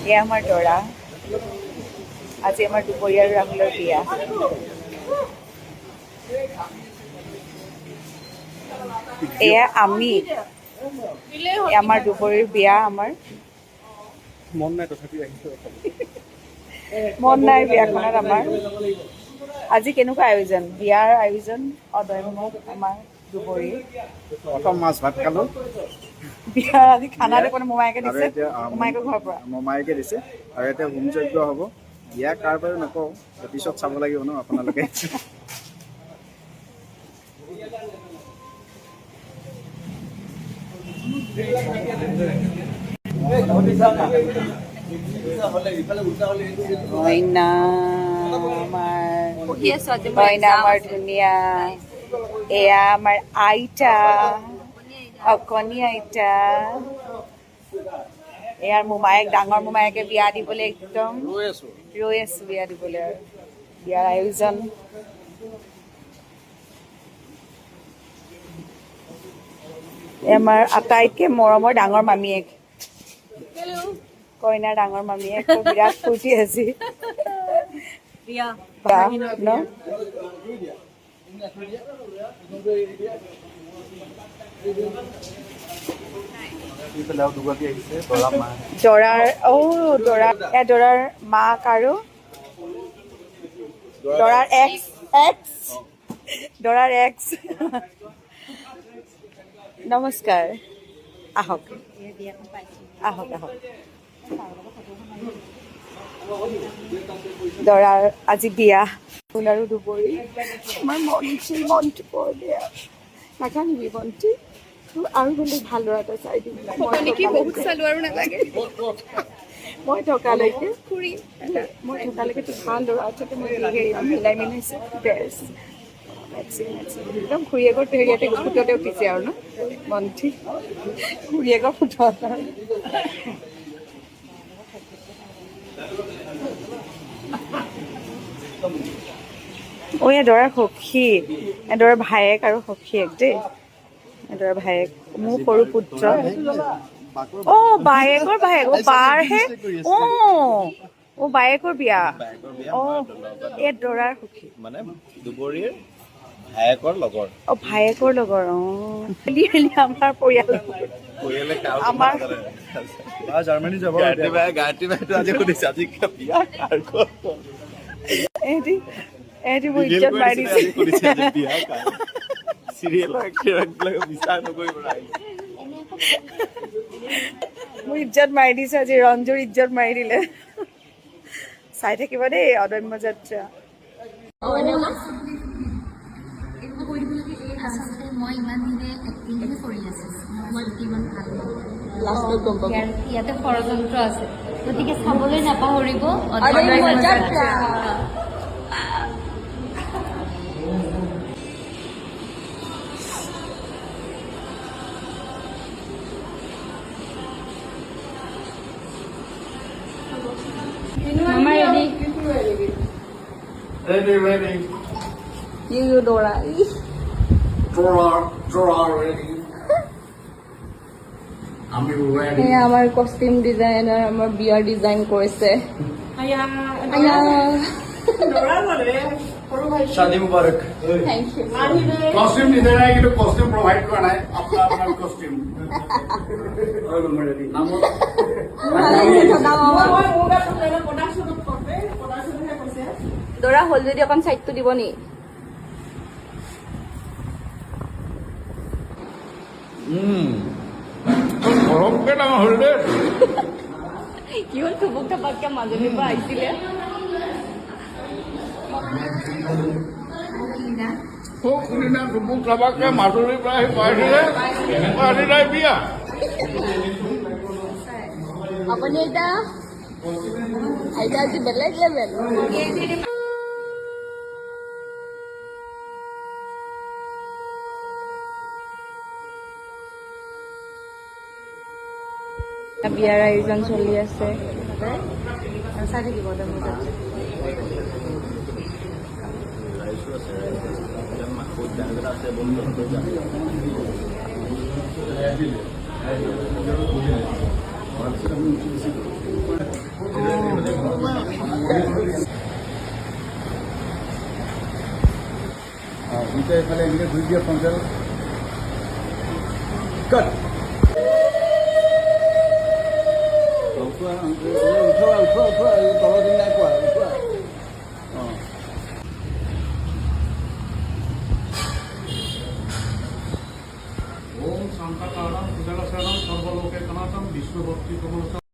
এয়া আমাৰ দৰা। আজি আমাৰ দুপৰীয়াৰ ৰাহুলৰ বিয়া। এয়া আমি আমাৰ দুপৰীয়াৰ বিয়া। আমাৰ মন নাই তথাপি আহিছো মন নাই বিয়াখনত আমাৰ। আজি কেনেকুৱা আয়োজন? বিয়াৰ আয়োজন অদম্য আমাৰ দুপৰীয়া। প্ৰথম মাছ ভাত খালো। বিয়াৰ আজি খানা দেখোন মোমায়েকে দিছে। মোমায়েকৰ ঘৰৰ পৰা মোমায়েকে দিছে আৰু এতিয়া হোম যজ্ঞ হ'ব। বিয়া কাৰ বাৰু নকওঁ, পিছত চাব লাগিব ন আপোনালোকে। কইনা আমাৰ ধুনীয়া। এয়া আমাৰ আইতা, অকণি আইতা। এয়াৰ মোমায়েক, ডাঙৰ মোমায়েকে বিয়া দিবলৈ একদম ৰৈ আছো বিয়া দিবলৈ। আৰু বিয়াৰ আয়োজন আমাৰ আটাইতকৈ মৰমৰ ডাঙৰ মামীয়েক, কইনাৰ ডাঙৰ মামীয়েক। বিৰাট ফূৰ্তি আজি ন। দৰাৰ মাক আৰু দৰাৰ এক্স। নমস্কাৰ, আহক আহক আহক। দৰাৰ আজি বিয়া। ফুল আৰু দুবৰি। আমাৰ মনটো বৰ বেয়া। নাকান্দিবি মন্টি, আৰু বোলে ভাল ল'ৰা এটা চাই দিম। মই থকালৈকে তোক ভাল ল'ৰা এটাকে মই মিলাই মিলাইছো। বেষ্ট একদম খুৰীয়েকৰ হেৰিয়াতে ফুটতে উঠিছে আৰু ন মন্টি, খুৰীয়েকৰ ফুটত। এয়া দৰাৰ সখী, দৰাৰ ভায়েক আৰু সখীয়েক দেই। দৰাৰ ভায়েক মোৰ সৰু পুত্ৰ। বায়েকৰ ভায়েক। বাৰহে। বায়েকৰ বিয়া। এই দৰাৰ সখী মানে দুবৰীৰ ভায়েকৰ লগৰ। ভায়েকৰ লগৰ। আমাৰ পৰিয়াল আমাৰ জাৰ্মানী যাব। আজি সুধিছে আজি বিয়া কাৰ ঘৰ। এহেঁতি মোৰ ইজ্জত মাৰি দিছে। মোৰ ইজ্জত মাৰি দিছে আজি। ৰঞ্জুৰ ইজ্জত মাৰি দিলে। চাই থাকিব দেই অদম্য যাত্ৰা। মই ইমান দিনে এক্টিংহে কৰি আছোঁ, মই ইমান ভাল ইয়াতে ষড়যন্ত্ৰ আছে, গতিকে চাবলৈ নাপাহৰিব। Ready. You Dora. Dora ready. আমি ready. আমাৰ কস্টিউম ডিজাইনাৰ আমাৰ বিয়াৰ ডিজাইন কৰিছে। शादी मुबारक। Thank you. कॉस्ट्यूम डिजाइनर কিন্তু কস্টিউম প্ৰোভাইড কৰা নাই। আপনাৰ কস্টিউম। দৰা হল যদি অকণ চাইডটো দিব নি? গৰমকে ডাঙৰ হ'ল দে। কি হ'ল থুবুক থাপাককে মাজুলীৰ পৰা আহিছিলে? কোনদিনা থুবুক থাপাককে মাজুলীৰ পৰা আহি পাইছিলে বিয়া। আপুনি এতিয়া আজি বেলেগ লেভেল। বিয়াৰ আয়োজন চলি আছে। চাই থাকিব দুইটা এইফালে এনেকৈ ঘূৰি দিয়া ফ্ৰণ্টেল কাট উঠোৱা উঠোৱা উঠোৱা তলৰ দিন নাই কোৱা উঠোৱা অঁ ओम शांताकारं भुजगशयनं सर्वलोकैकनाथं विष्णुभक्तिकमलं